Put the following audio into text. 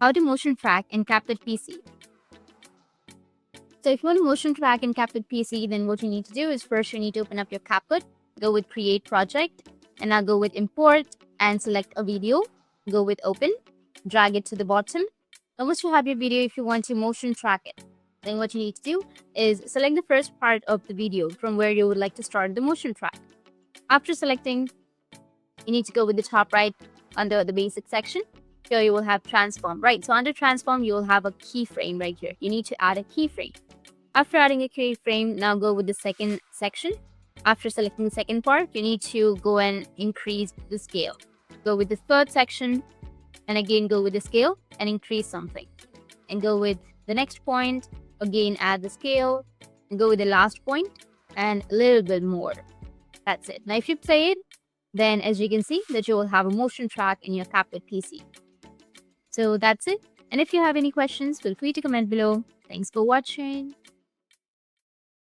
How to motion track in CapCut PC. So if you want to motion track in CapCut PC, then what you need to do is first you need to open up your CapCut, go with Create Project, and now go with Import and select a video. Go with Open, drag it to the bottom. And once you have your video, if you want to motion track it, then what you need to do is select the first part of the video from where you would like to start the motion track. After selecting, you need to go with the top right under the basic section. Here you will have transform, right? So under transform, you will have a keyframe right here. You need to add a keyframe. After adding a keyframe, now go with the second section. After selecting the second part, you need to go and increase the scale. Go with the third section and again go with the scale and increase something. And go with the next point, again add the scale and go with the last point and a little bit more. That's it. Now if you play it, then as you can see that you will have a motion track in your CapCut PC. So that's it. And if you have any questions, feel free to comment below. Thanks for watching.